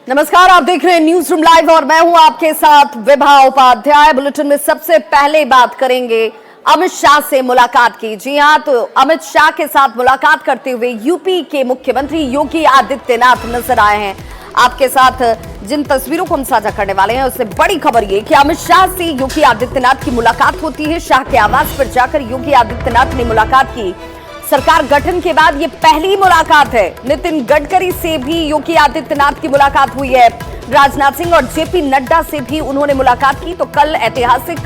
नमस्कार, आप देख रहे हैं न्यूज रूम लाइव और मैं हूं आपके साथ विभा उपाध्याय। बुलेटिन में सबसे पहले बात करेंगे अमित शाह से मुलाकात की। जी हां, तो अमित शाह के साथ मुलाकात करते हुए यूपी के मुख्यमंत्री योगी आदित्यनाथ नजर आए हैं। आपके साथ जिन तस्वीरों को हम साझा करने वाले हैं उससे बड़ी खबर ये कि अमित शाह से योगी आदित्यनाथ की मुलाकात होती है। शाह के आवास पर जाकर योगी आदित्यनाथ ने मुलाकात की। सरकार गठन के बाद ये पहली मुलाकात है। नितिन गडकरी से भी योगी आदित्यनाथ की मुलाकात हुई है। राजनाथ सिंह और जेपी नड्डा से भी उन्होंने मुलाकात की। तो कल ऐतिहासिक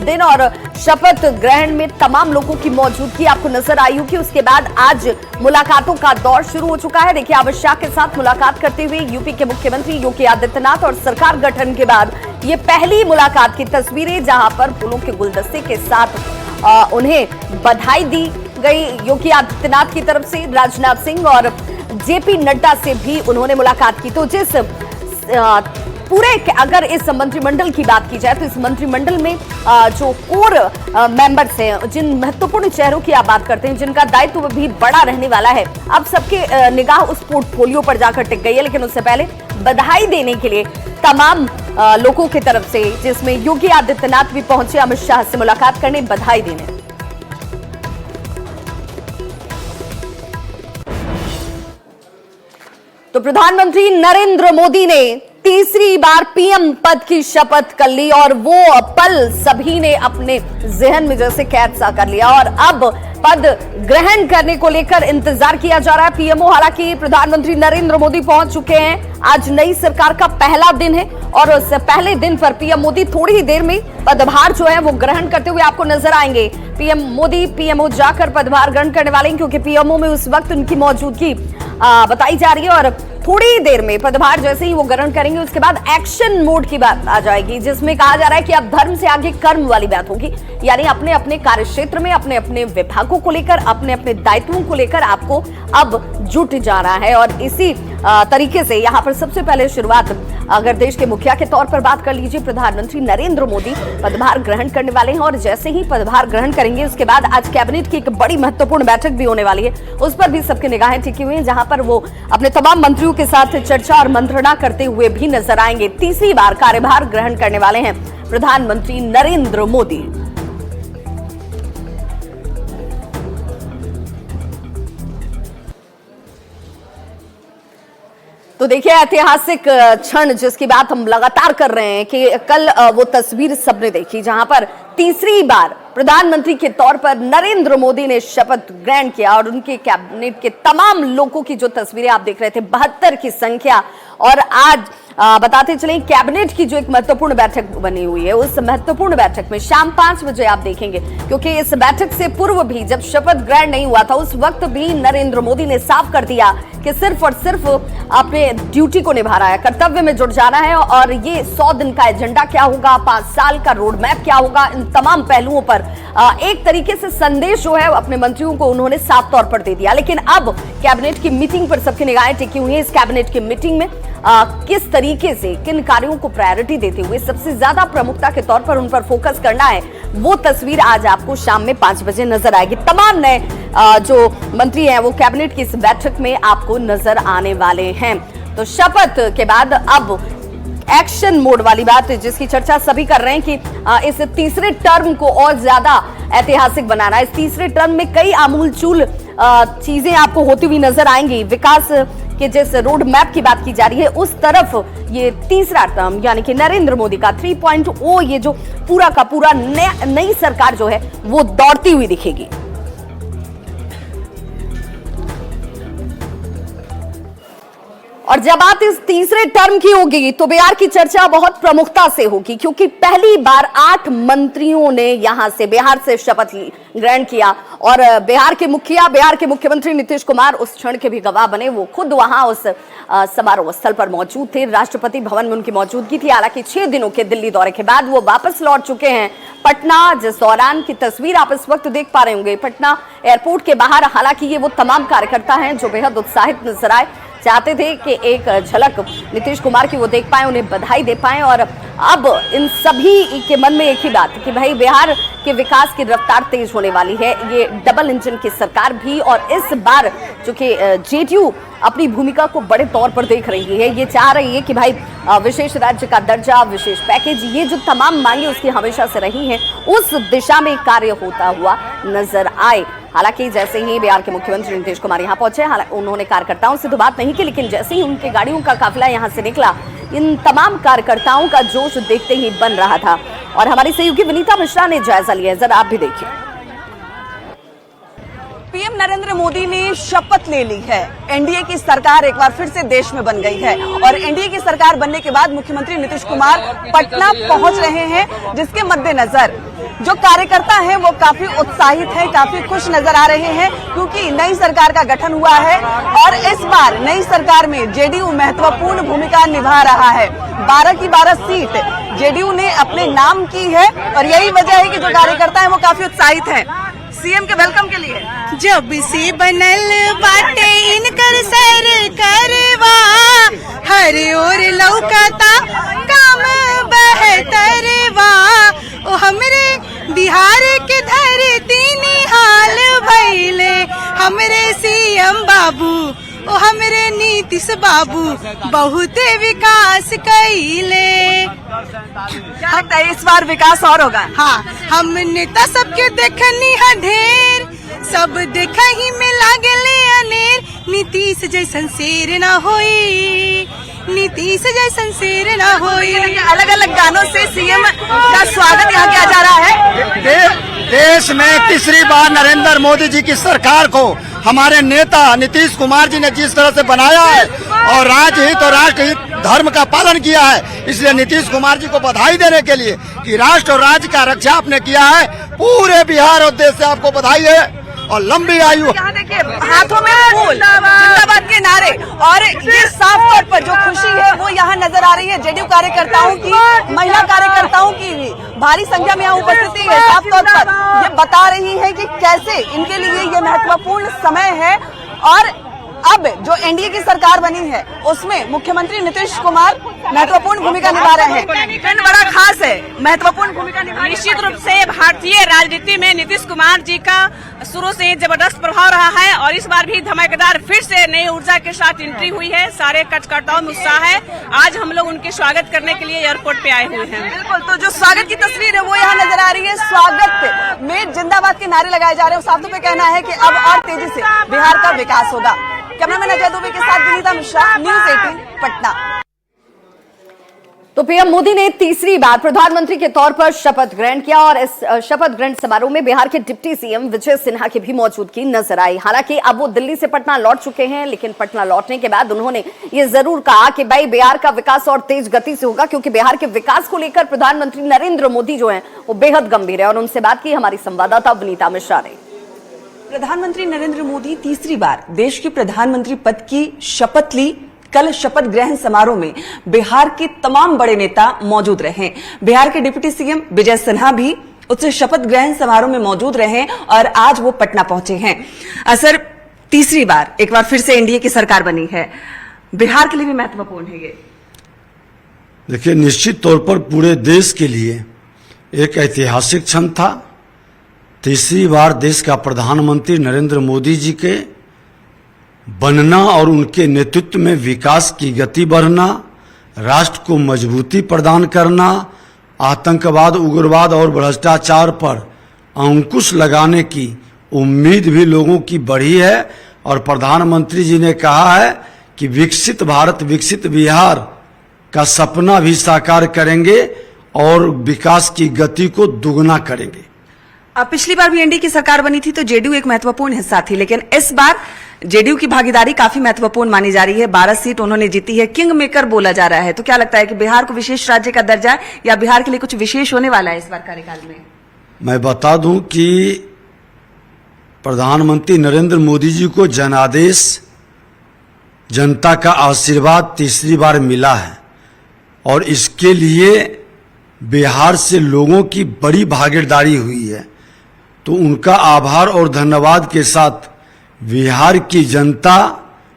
दिन और शपथ ग्रहण में तमाम लोगों की मौजूदगी आपको नजर आई होगी। उसके बाद आज मुलाकातों का दौर शुरू हो चुका है। देखिए, अमित शाह के साथ मुलाकात करते हुए यूपी के मुख्यमंत्री योगी आदित्यनाथ और सरकार गठन के बाद ये पहली मुलाकात की तस्वीरें, जहां पर फूलों के गुलदस्ते के साथ उन्हें बधाई दी गई योगी आदित्यनाथ की तरफ से। राजनाथ सिंह और जेपी नड्डा से भी उन्होंने मुलाकात की। तो जिस पूरे अगर इस मंत्रिमंडल की बात की जाए तो इस मंत्रिमंडल में जो कोर मेंबर्स हैं, जिन महत्वपूर्ण चेहरों की आप बात करते हैं, जिनका दायित्व भी बड़ा रहने वाला है, अब सबके निगाह उस पोर्टफोलियो पर जाकर टिक गई है। लेकिन उससे पहले बधाई देने के लिए तमाम लोगों की तरफ से, जिसमें योगी आदित्यनाथ भी पहुंचे अमित शाह से मुलाकात करने, बधाई देने। तो प्रधानमंत्री नरेंद्र मोदी ने तीसरी बार पीएम पद की शपथ कर ली और वो पल सभी ने अपने जहन में जैसे कैद सा कर लिया और अब पद ग्रहण करने को लेकर इंतजार किया जा रहा है। पीएमओ हालांकि प्रधानमंत्री नरेंद्र मोदी पहुंच चुके हैं। आज नई सरकार का पहला दिन है और उस पहले दिन पर पीएम मोदी थोड़ी ही देर में पदभार जो है वो ग्रहण करते हुए आपको नजर आएंगे। पीएम मोदी पीएमओ जाकर पदभार ग्रहण करने वाले हैं, क्योंकि पीएमओ में उस वक्त उनकी मौजूदगी बताई जा रही है और थोड़ी ही देर में पदभार जैसे ही वो ग्रहण करेंगे उसके बाद एक्शन मोड की बात आ जाएगी, जिसमें कहा जा रहा है कि अब धर्म से आगे कर्म वाली बात होगी। यानी अपने अपने कार्य क्षेत्र में अपने अपने विभागों को लेकर, अपने अपने दायित्वों को लेकर आपको अब जुट जाना है। और इसी तरीके से यहाँ पर सबसे पहले शुरुआत अगर देश के मुखिया के तौर पर बात कर लीजिए, प्रधानमंत्री नरेंद्र मोदी पदभार ग्रहण करने वाले हैं और जैसे ही पदभार ग्रहण करेंगे उसके बाद आज कैबिनेट की एक बड़ी महत्वपूर्ण बैठक भी होने वाली है। उस पर भी सबकी निगाहें टिकी हुई हैं, जहां पर वो अपने तमाम मंत्रियों के साथ चर्चा और मंत्रणा करते हुए भी नजर आएंगे। तीसरी बार कार्यभार ग्रहण करने वाले हैं प्रधानमंत्री नरेंद्र मोदी। तो देखिए, ऐतिहासिक क्षण जिसकी बात हम लगातार कर रहे हैं कि कल वो तस्वीर सबने देखी जहां पर तीसरी बार प्रधानमंत्री के तौर पर नरेंद्र मोदी ने शपथ ग्रहण किया और उनके कैबिनेट के तमाम लोगों की जो तस्वीरें आप देख रहे थे, 72 की संख्या। और आज बताते चलें, कैबिनेट की जो एक महत्वपूर्ण बैठक बनी हुई है, उस महत्वपूर्ण बैठक में शाम 5 बजे आप देखेंगे, क्योंकि इस बैठक से पूर्व भी जब शपथ ग्रहण नहीं हुआ था उस वक्त भी नरेंद्र मोदी ने साफ कर दिया कि सिर्फ और सिर्फ अपने ड्यूटी को निभा रहा है, कर्तव्य में जुट जाना है। और ये 100 दिन का एजेंडा क्या होगा, 5 साल का रोड मैप क्या होगा, इन तमाम पहलुओं पर एक तरीके से संदेश जो है अपने मंत्रियों को उन्होंने साफ तौर पर दे दिया। लेकिन अब कैबिनेट की मीटिंग पर सबकी निगाहें टिकी हुई है। इस कैबिनेट की मीटिंग में किस तरीके से किन कार्यों को प्रायोरिटी देते हुए सबसे ज्यादा प्रमुखता के तौर पर उन पर फोकस करना है, वो तस्वीर आज आपको शाम में 5 बजे नजर आएगी। तमाम नए जो मंत्री हैं वो कैबिनेट की इस बैठक में आपको नजर आने वाले हैं। तो शपथ के बाद अब एक्शन मोड वाली बात जिसकी चर्चा सभी कर रहे हैं कि इस तीसरे टर्म को और ज्यादा ऐतिहासिक बनाना है। इस तीसरे टर्म में कई आमूलचूल चीजें आपको होती हुई नजर आएंगी। विकास के जिस रोड मैप की बात की जा रही है उस तरफ ये तीसरा टर्म यानी कि नरेंद्र मोदी का 3.0 ये जो पूरा का पूरा नई सरकार जो है वो दौड़ती हुई दिखेगी। और जब बात इस तीसरे टर्म की होगी तो बिहार की चर्चा बहुत प्रमुखता से होगी, क्योंकि पहली बार 8 मंत्रियों ने यहां से बिहार से शपथ ग्रहण किया और बिहार के मुखिया, बिहार के मुख्यमंत्री नीतीश कुमार उस क्षण के भी गवाह बने। वो खुद वहां उस समारोह स्थल पर मौजूद थे। राष्ट्रपति भवन में उनकी मौजूदगी थी। हालांकि 6 दिनों के दिल्ली दौरे के बाद वो वापस लौट चुके हैं पटना, जिस दौरान की तस्वीर आप इस वक्त देख पा रहे होंगे पटना एयरपोर्ट के बाहर। हालांकि ये वो तमाम कार्यकर्ता हैं जो बेहद उत्साहित नजर आए, चाहते थे कि एक झलक नीतीश कुमार की वो देख पाए, उन्हें बधाई दे पाए। और अब इन सभी के मन में एक ही बात कि भाई बिहार के विकास की रफ्तार तेज होने वाली है। ये डबल इंजन की सरकार भी, और इस बार जो कि जेडीयू अपनी भूमिका को बड़े तौर पर देख रही है। ये चाह रही है कि भाई विशेष राज्य का दर्जा, विशेष पैकेज, ये जो तमाम मांगे उसकी हमेशा से रही हैं, उस दिशा में कार्य होता हुआ नजर आए। हालांकि जैसे ही बिहार के मुख्यमंत्री नीतीश कुमार यहां पहुंचे, उन्होंने कार्यकर्ताओं से तो बात नहीं की, लेकिन जैसे ही उनके गाड़ियों का काफिला यहां से निकला, इन तमाम कार्यकर्ताओं का जोश देखते ही बन रहा था। और हमारी सहयोगी विनीता मिश्रा ने जायजा लिया, जरा आप भी देखिए। पीएम नरेंद्र मोदी ने शपथ ले ली है। एनडीए की सरकार एक बार फिर से देश में बन गई है और एनडीए की सरकार बनने के बाद मुख्यमंत्री नीतीश कुमार पटना पहुंच रहे हैं, जिसके मद्देनजर जो कार्यकर्ता हैं वो काफी उत्साहित हैं, काफी खुश नजर आ रहे हैं, क्योंकि नई सरकार का गठन हुआ है और इस बार नई सरकार में जेडीयू महत्वपूर्ण भूमिका निभा रहा है। 12 की 12 सीट जेडीयू ने अपने नाम की है और यही वजह है कि जो कार्यकर्ता हैं वो काफी उत्साहित हैं सीएम के वेलकम के लिए। जब से बनल बाटे इनकर सरकारवा, हर ओर लौकता काम बहतरवा, ओ हमरे बिहार के धरती निहाल भइले, हमरे सीएम बाबू ओ हमरे नीतीश बाबू बहुत विकास कइले। क्या लगता है इस बार विकास और होगा? हाँ, हम नेता सबके देखनी है ढेर, सब देखा ही में लागले अनेर, नीतीश जैसन शेर न होई, नीतीश जैसन शेर न होई। अलग अलग गानों से सीएम का स्वागत यहाँ किया जा रहा है। देश में तीसरी बार नरेंद्र मोदी जी की सरकार को हमारे नेता नीतीश कुमार जी ने जिस तरह से बनाया है और राजहित और राष्ट्रहित धर्म का पालन किया है, इसलिए नीतीश कुमार जी को बधाई देने के लिए कि राष्ट्र और राज्य का रक्षा आपने किया है, पूरे बिहार और देश से आपको बधाई है और लंबी आयु। यहाँ देखिए हाथों में फूल, जिंदाबाद के नारे और ये साफ तौर पर जो खुशी है वो यहाँ नजर आ रही है। जेडीयू कार्यकर्ताओं की, महिला कार्यकर्ताओं की भी भारी संख्या में यहाँ उपस्थिति है, साफ तौर पर ये बता रही है कि कैसे इनके लिए ये महत्वपूर्ण समय है। और अब जो एनडीए की सरकार बनी है उसमें मुख्यमंत्री नीतीश कुमार महत्वपूर्ण भूमिका निभा रहे हैं। ट्रेंड बड़ा खास है, महत्वपूर्ण भूमिका निभा। निश्चित रूप से भारतीय राजनीति में नीतीश कुमार जी का शुरू से जबरदस्त प्रभाव रहा है और इस बार भी धमाकेदार फिर से नई ऊर्जा के साथ एंट्री हुई है। सारे कार्यकर्ताओं में उत्साह है। आज हम लोग उनके स्वागत करने के लिए एयरपोर्ट पे आए हुए हैं। बिल्कुल, तो जो स्वागत की तस्वीर है वो यहाँ नजर आ रही है। स्वागत में जिंदाबाद के नारे लगाए जा रहे हैं। साफ तौर पे कहना है कि अब और तेजी से बिहार का विकास होगा। कैमरामैन अजय दुबे के साथ विनीता मिश्रा, न्यूज़ 18 पटना। तो पीएम मोदी ने तीसरी बार प्रधानमंत्री के तौर पर शपथ ग्रहण किया और इस शपथ ग्रहण समारोह में बिहार के डिप्टी सीएम विजय सिन्हा की भी मौजूदगी नजर आई। हालांकि अब वो दिल्ली से पटना लौट चुके हैं, लेकिन पटना लौटने के बाद उन्होंने ये जरूर कहा कि भाई बिहार का विकास और तेज गति से होगा, क्योंकि बिहार के विकास को लेकर प्रधानमंत्री नरेंद्र मोदी जो है वो बेहद गंभीर है। और उनसे बात की हमारी संवाददाता विनीता मिश्रा ने। प्रधानमंत्री नरेंद्र मोदी तीसरी बार देश के प्रधानमंत्री पद की शपथ ली। कल शपथ ग्रहण समारोह में बिहार के तमाम बड़े नेता मौजूद रहे। बिहार के डिप्टी सीएम विजय सिन्हा भी उससे शपथ ग्रहण समारोह में मौजूद रहे और आज वो पटना पहुंचे हैं। सर, तीसरी बार एक बार फिर से एनडीए की सरकार बनी है, बिहार के लिए भी महत्वपूर्ण है ये। देखिए, निश्चित तौर पर पूरे देश के लिए एक ऐतिहासिक क्षण था। तीसरी बार देश का प्रधानमंत्री नरेंद्र मोदी जी के बनना और उनके नेतृत्व में विकास की गति बढ़ना, राष्ट्र को मजबूती प्रदान करना, आतंकवाद, उग्रवाद और भ्रष्टाचार पर अंकुश लगाने की उम्मीद भी लोगों की बढ़ी है। और प्रधानमंत्री जी ने कहा है कि विकसित भारत, विकसित बिहार का सपना भी साकार करेंगे और विकास की गति को दुगना करेंगे। पिछली बार भी एनडीए की सरकार बनी थी तो जेडीयू एक महत्वपूर्ण हिस्सा थी, लेकिन इस बार जेडीयू की भागीदारी काफी महत्वपूर्ण मानी जा रही है। 12 सीट उन्होंने जीती है, किंग मेकर बोला जा रहा है। तो क्या लगता है कि बिहार को विशेष राज्य का दर्जा या बिहार के लिए कुछ विशेष होने वाला है इस बार कार्यकाल में? मैं बता दूं कि प्रधानमंत्री नरेंद्र मोदी जी को जनादेश, जनता का आशीर्वाद तीसरी बार मिला है और इसके लिए बिहार से लोगों की बड़ी भागीदारी हुई है। तो उनका आभार और धन्यवाद के साथ बिहार की जनता,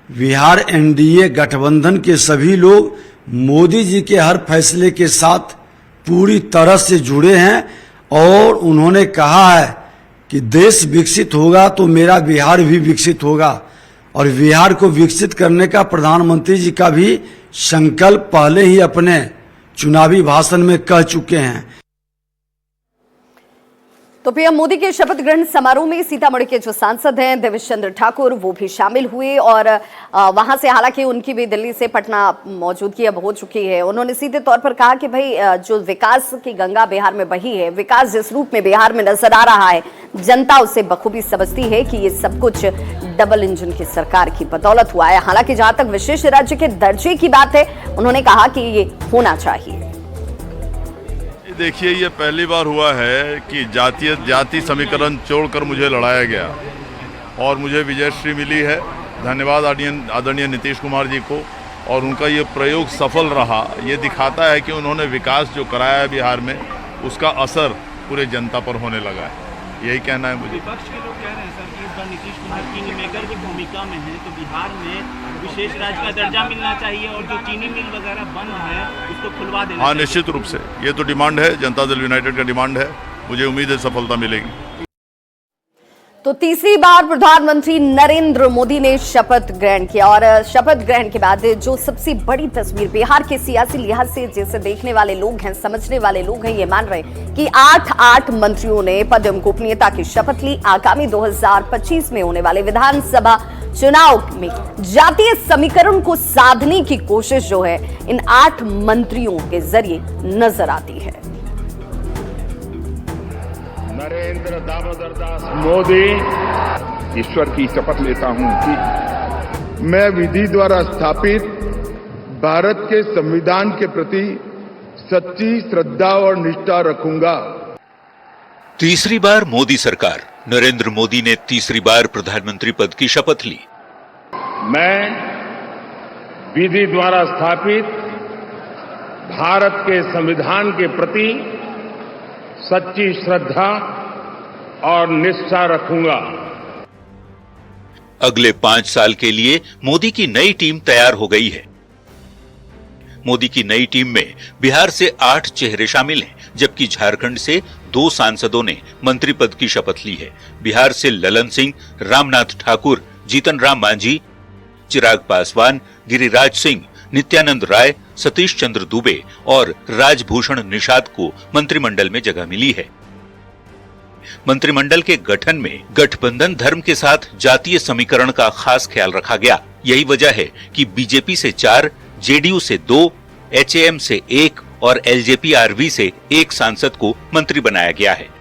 बिहार एनडीए गठबंधन के सभी लोग मोदी जी के हर फैसले के साथ पूरी तरह से जुड़े हैं और उन्होंने कहा है कि देश विकसित होगा तो मेरा बिहार भी विकसित होगा और बिहार को विकसित करने का प्रधानमंत्री जी का भी संकल्प पहले ही अपने चुनावी भाषण में कह चुके हैं। तो पीएम मोदी के शपथ ग्रहण समारोह में सीतामढ़ी के जो सांसद हैं देवेश चंद्र ठाकुर वो भी शामिल हुए और वहां से हालांकि उनकी भी दिल्ली से पटना मौजूदगी अब हो चुकी है। उन्होंने सीधे तौर पर कहा कि भाई जो विकास की गंगा बिहार में बही है, विकास जिस रूप में बिहार में नजर आ रहा है, जनता उसे बखूबी समझती है कि ये सब कुछ डबल इंजन की सरकार की बदौलत हुआ है। हालांकि जहां तक विशेष राज्य के दर्जे की बात है, उन्होंने कहा कि ये होना चाहिए। देखिए, ये पहली बार हुआ है कि जाति समीकरण छोड़कर मुझे लड़ाया गया और मुझे विजयश्री मिली है। धन्यवाद आदरणीय नीतीश कुमार जी को, और उनका ये प्रयोग सफल रहा। ये दिखाता है कि उन्होंने विकास जो कराया है बिहार में, उसका असर पूरे जनता पर होने लगा है। यही कहना है मुझे। विपक्ष के लोग कह रहे हैं सर कि इस बार नीतीश कुमार किंग मेकर की भूमिका में है, तो बिहार में विशेष राज्य का दर्जा मिलना चाहिए और जो चीनी मिल वगैरह बंद है उसको खुलवा देना चाहिए। निश्चित रूप से ये तो डिमांड है, जनता दल यूनाइटेड का डिमांड है। मुझे उम्मीद है सफलता मिलेगी। तो तीसरी बार प्रधानमंत्री नरेंद्र मोदी ने शपथ ग्रहण किया और शपथ ग्रहण के बाद जो सबसे बड़ी तस्वीर बिहार के सियासी लिहाज से जिसे देखने वाले लोग हैं, समझने वाले लोग हैं, ये मान रहे हैं कि 8 मंत्रियों ने पद एवं गोपनीयता की शपथ ली। आगामी 2025 में होने वाले विधानसभा चुनाव में जातीय समीकरण को साधने की कोशिश जो है इन 8 मंत्रियों के जरिए नजर आती है। नरेंद्र दामोदर दास मोदी, ईश्वर की शपथ लेता हूं कि मैं विधि द्वारा स्थापित भारत के संविधान के प्रति सच्ची श्रद्धा और निष्ठा रखूंगा। तीसरी बार मोदी सरकार, नरेंद्र मोदी ने तीसरी बार प्रधानमंत्री पद की शपथ ली। मैं विधि द्वारा स्थापित भारत के संविधान के प्रति सच्ची श्रद्धा और निष्ठा रखूंगा। अगले 5 साल के लिए मोदी की नई टीम तैयार हो गई है। मोदी की नई टीम में बिहार से 8 चेहरे शामिल हैं, जबकि झारखंड से 2 सांसदों ने मंत्री पद की शपथ ली है। बिहार से ललन सिंह, रामनाथ ठाकुर, जीतन राम मांझी, चिराग पासवान, गिरिराज सिंह, नित्यानंद राय, सतीश चंद्र दुबे और राजभूषण निषाद को मंत्रिमंडल में जगह मिली है। मंत्रिमंडल के गठन में गठबंधन धर्म के साथ जातीय समीकरण का खास ख्याल रखा गया। यही वजह है कि बीजेपी से 4, जेडीयू से 2, एचएएम से 1 और एलजेपी-आरवी से 1 सांसद को मंत्री बनाया गया है।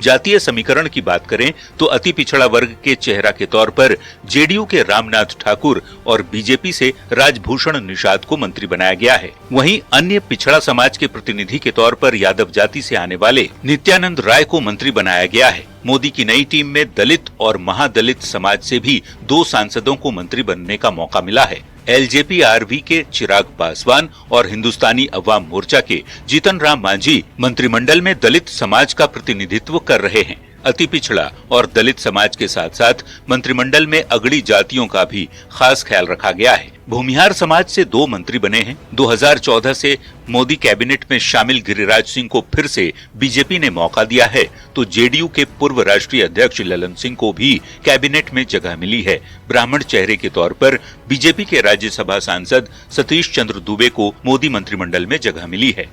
जातीय समीकरण की बात करें तो अति पिछड़ा वर्ग के चेहरा के तौर पर जेडीयू के रामनाथ ठाकुर और बीजेपी से राजभूषण निषाद को मंत्री बनाया गया है। वहीं अन्य पिछड़ा समाज के प्रतिनिधि के तौर पर यादव जाति से आने वाले नित्यानंद राय को मंत्री बनाया गया है। मोदी की नई टीम में दलित और महादलित समाज से भी 2 सांसदों को मंत्री बनने का मौका मिला है। एलजेपी-आरवी के चिराग पासवान और हिंदुस्तानी अवाम मोर्चा के जीतन राम मांझी मंत्रिमंडल में दलित समाज का प्रतिनिधित्व कर रहे हैं। अति पिछड़ा और दलित समाज के साथ साथ मंत्रिमंडल में अगड़ी जातियों का भी खास ख्याल रखा गया है। भूमिहार समाज से 2 मंत्री बने हैं। 2014 से मोदी कैबिनेट में शामिल गिरिराज सिंह को फिर से बीजेपी ने मौका दिया है, तो जेडीयू के पूर्व राष्ट्रीय अध्यक्ष ललन सिंह को भी कैबिनेट में जगह मिली है। ब्राह्मण चेहरे के तौर पर बीजेपी के राज्यसभा सांसद सतीश चंद्र दुबे को मोदी मंत्रिमंडल में जगह मिली है।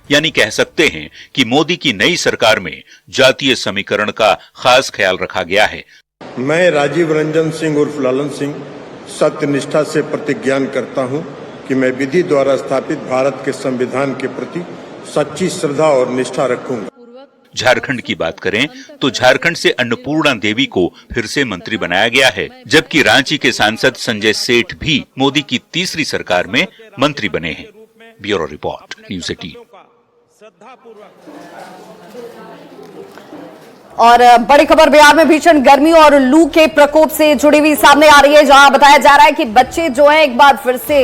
यानी कह सकते हैं कि मोदी की नई सरकार में जातीय समीकरण का खास ख्याल रखा गया है। मैं राजीव रंजन सिंह उर्फ ललन सिंह सत्यनिष्ठा से प्रतिज्ञान करता हूं कि मैं विधि द्वारा स्थापित भारत के संविधान के प्रति सच्ची श्रद्धा और निष्ठा रखूंगा। झारखंड की बात करें तो झारखंड से अन्नपूर्णा देवी को फिर से मंत्री बनाया गया है, जबकि रांची के सांसद संजय सेठ भी मोदी की तीसरी सरकार में मंत्री बने हैं। Bureau report, news 18। और बड़ी खबर बिहार में भीषण गर्मी और लू के प्रकोप से जुड़ी हुई सामने आ रही है, जहां बताया जा रहा है कि बच्चे जो हैं एक बार फिर से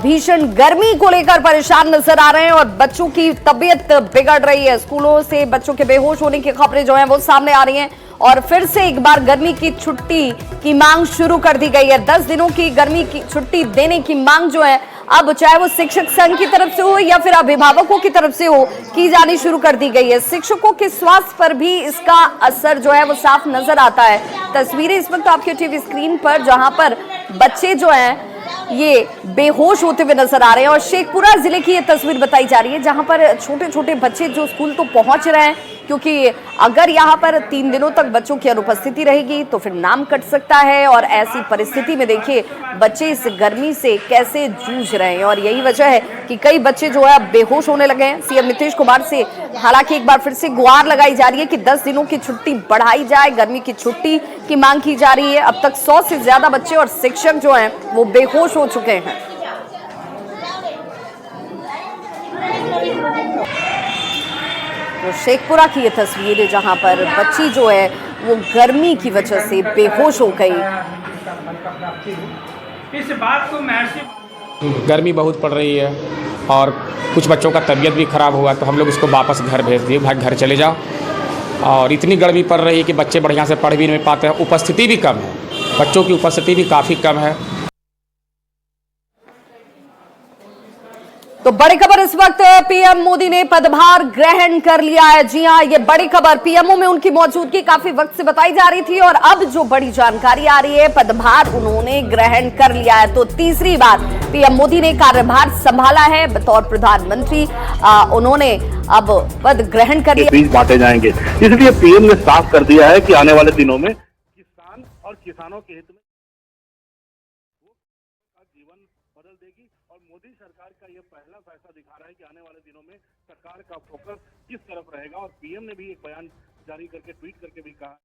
भीषण गर्मी को लेकर परेशान नजर आ रहे हैं और बच्चों की तबीयत बिगड़ रही है। स्कूलों से बच्चों के बेहोश होने की खबरें जो हैं वो सामने आ रही हैं और फिर से एक बार गर्मी की छुट्टी की मांग शुरू कर दी गई है। 10 दिनों की गर्मी की छुट्टी देने की मांग जो है अब चाहे वो शिक्षक संघ की तरफ से हो या फिर अभिभावकों की तरफ से हो, की जानी शुरू कर दी गई है। शिक्षकों के स्वास्थ्य पर भी इसका असर जो है वो साफ नजर आता है। तस्वीरें इस वक्त आपके टीवी स्क्रीन पर, जहां पर बच्चे जो हैं ये बेहोश होते हुए नजर आ रहे हैं। और शेखपुरा जिले की ये तस्वीर बताई जा रही है, जहां पर छोटे छोटे बच्चे जो स्कूल तो पहुंच रहे हैं, क्योंकि अगर यहां पर 3 दिनों तक बच्चों की अनुपस्थिति रहेगी तो फिर नाम कट सकता है। और ऐसी परिस्थिति में देखिए बच्चे इस गर्मी से कैसे जूझ रहे हैं। और यही वजह है कि कई बच्चे जो है बेहोश होने लगे हैं। सीएम नीतीश कुमार से हालांकि एक बार फिर से गुहार लगाई जा रही है कि 10 दिनों की छुट्टी बढ़ाई जाए, गर्मी की छुट्टी की मांग की जा रही है। अब तक 100 से ज्यादा बच्चे और शिक्षक जो हैं वो बेहोश हो चुके हैं। तो शेखपुरा की ये तस्वीर है, जहां पर बच्ची जो है वो गर्मी की वजह से बेहोश हो गई। इस बात को महसूस, गर्मी बहुत पड़ रही है और कुछ बच्चों का तबीयत भी खराब हुआ, तो हम लोग इसको वापस घर भेज दिए, भाई घर चले जाओ। और इतनी गर्मी पड़ रही है कि बच्चे बढ़िया से पढ़ भी नहीं पाते हैं, उपस्थिति भी कम है, बच्चों की उपस्थिति भी काफ़ी कम है। तो बड़ी खबर इस वक्त, पीएम मोदी ने पदभार ग्रहण कर लिया है। जी हां, ये बड़ी खबर, पीएमओ में उनकी मौजूदगी काफी वक्त से बताई जा रही थी और अब जो बड़ी जानकारी आ रही है, पदभार उन्होंने ग्रहण कर लिया है। तो तीसरी बार पीएम मोदी ने कार्यभार संभाला है बतौर प्रधानमंत्री। उन्होंने अब पद ग्रहण कर लिया। बीज बांटे जाएंगे, इसलिए पीएम ने साफ कर दिया है कि आने वाले दिनों में किसान और किसानों के हित में जीवन बदल देगी। और मोदी सरकार का यह पहला फैसला दिखा रहा है कि आने वाले दिनों में सरकार का फोकस किस तरफ रहेगा। और पीएम ने भी एक बयान जारी करके, ट्वीट करके भी कहा।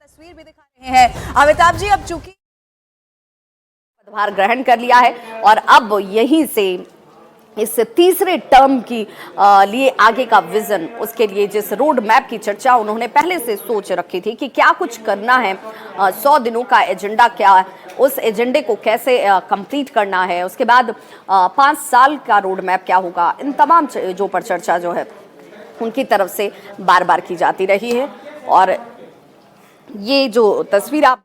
तस्वीर भी दिखा रहे हैं अमिताभ जी। अब चूंकि पदभार ग्रहण कर लिया है और अब यहीं से इस तीसरे टर्म की लिए आगे का विजन, उसके लिए जिस रोड मैप की चर्चा उन्होंने पहले से सोच रखी थी कि क्या कुछ करना है, 100 दिनों का एजेंडा क्या है, उस एजेंडे को कैसे कंप्लीट करना है, उसके बाद 5 साल का रोड मैप क्या होगा, इन तमाम जो पर चर्चा जो है उनकी तरफ से बार बार की जाती रही है। और ये जो तस्वीर आप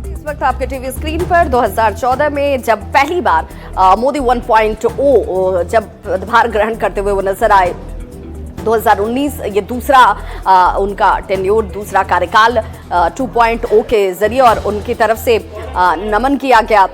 इस वक्त आपके टीवी स्क्रीन पर 2014 में जब पहली बार मोदी 1.0 जब पदभार ग्रहण करते हुए वो नजर आए, 2019 ये दूसरा उनका टेन्योर, दूसरा कार्यकाल 2.0 के जरिए और उनकी तरफ से नमन किया गया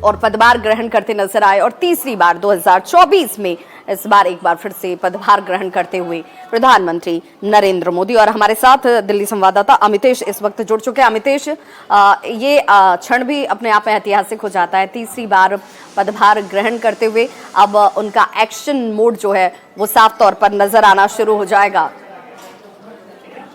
और पदभार ग्रहण करते नजर आए। और तीसरी बार 2024 में इस बार एक बार फिर से पदभार ग्रहण करते हुए प्रधानमंत्री नरेंद्र मोदी। और हमारे साथ दिल्ली संवाददाता अमितेश इस वक्त जुड़ चुके हैं। अमितेश, ये क्षण भी अपने आप में ऐतिहासिक हो जाता है, तीसरी बार पदभार ग्रहण करते हुए अब उनका एक्शन मोड जो है वो साफ तौर पर नजर आना शुरू हो जाएगा।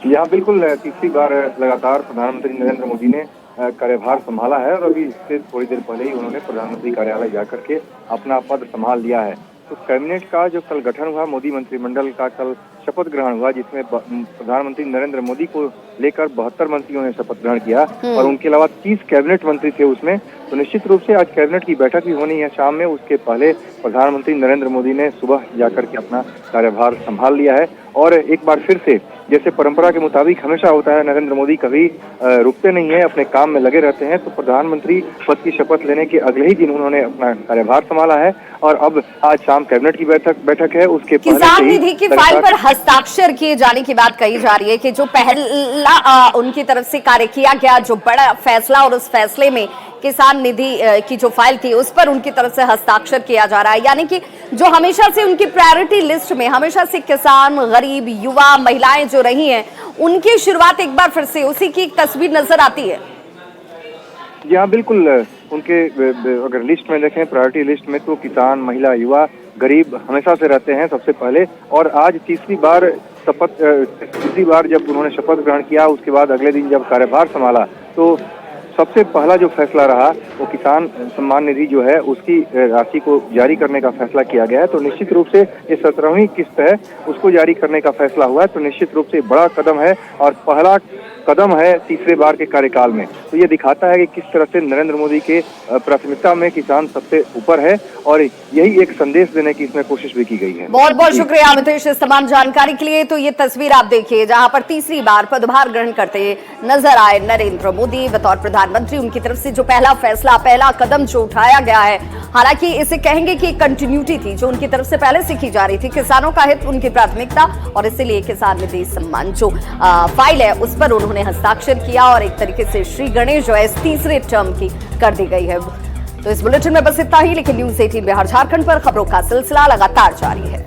यहाँ बिल्कुल तीसरी बार लगातार प्रधानमंत्री नरेंद्र मोदी ने कार्यभार संभाला है और अभी इससे थोड़ी देर पहले ही उन्होंने प्रधानमंत्री कार्यालय जाकर के अपना पद संभाल लिया है। तो कैबिनेट का जो कल गठन हुआ, मोदी मंत्रिमंडल का कल शपथ ग्रहण हुआ, जिसमें प्रधानमंत्री नरेंद्र मोदी को लेकर 72 मंत्रियों ने शपथ ग्रहण किया और उनके अलावा 30 कैबिनेट मंत्री थे उसमें। तो निश्चित रूप से आज कैबिनेट की बैठक भी होनी है शाम में। उसके पहले प्रधानमंत्री नरेंद्र मोदी ने सुबह जाकर के अपना कार्यभार संभाल लिया है और एक बार फिर से जैसे परंपरा के मुताबिक हमेशा होता है, नरेंद्र मोदी कभी रुकते नहीं है, अपने काम में लगे रहते हैं। तो प्रधानमंत्री पद की शपथ लेने के अगले ही दिन उन्होंने अपना कार्यभार संभाला है और अब आज शाम कैबिनेट की बैठक है। उसके किसान निधि की फाइल पर हस्ताक्षर किए जाने की बात कही जा रही है कि जो पहला उनकी तरफ से कार्य किया गया, जो बड़ा फैसला, और उस फैसले में किसान निधि की जो फाइल थी उस पर उनकी तरफ से हस्ताक्षर किया जा रहा है। यानी कि जो हमेशा से उनकी प्रायोरिटी लिस्ट में हमेशा से किसान, गरीब, युवा, महिलाएं जो रही हैं, उनकी शुरुआत एक बार फिर से उसी की एक तस्वीर नजर आती है। जी हाँ, बिल्कुल। उनके अगर लिस्ट में देखें, प्रायोरिटी लिस्ट में, तो किसान, महिला, युवा, गरीब हमेशा से रहते हैं सबसे पहले। और आज तीसरी बार जब उन्होंने शपथ ग्रहण किया, उसके बाद अगले दिन जब कार्यभार संभाला, तो सबसे पहला जो फैसला रहा वो किसान सम्मान निधि जो है उसकी राशि को जारी करने का फैसला किया गया है। तो निश्चित रूप से ये 17वीं किस्त है उसको जारी करने का फैसला हुआ है। तो निश्चित रूप से बड़ा कदम है और पहला कदम है तीसरे बार के कार्यकाल में। तो ये दिखाता है कि किस तरह से नरेंद्र मोदी के प्राथमिकता में किसान सबसे ऊपर है और यही एक संदेश देने की इसमें कोशिश भी की गई है। बहुत बहुत शुक्रिया मितेश इस तमाम जानकारी के लिए। तो ये तस्वीर आप देखिए जहां पर तीसरी बार पदभार ग्रहण करते नजर आए नरेंद्र मोदी बतौर प्रधानमंत्री। उनकी तरफ से जो पहला फैसला पहला कदम जो उठाया गया है, हालांकि इसे कहेंगे कि कंटिन्यूटी थी जो उनकी तरफ से पहले से की जा रही थी। किसानों का हित उनकी प्राथमिकता और इसीलिए किसान निधि सम्मान जो फाइल है उस पर उन्होंने हस्ताक्षर किया और एक तरीके से श्री गणेश जो है इस तीसरे टर्म की कर दी गई है। तो इस बुलेटिन में बस इतना ही, लेकिन न्यूज़ 18 बिहार झारखंड पर खबरों का सिलसिला लगातार जारी है।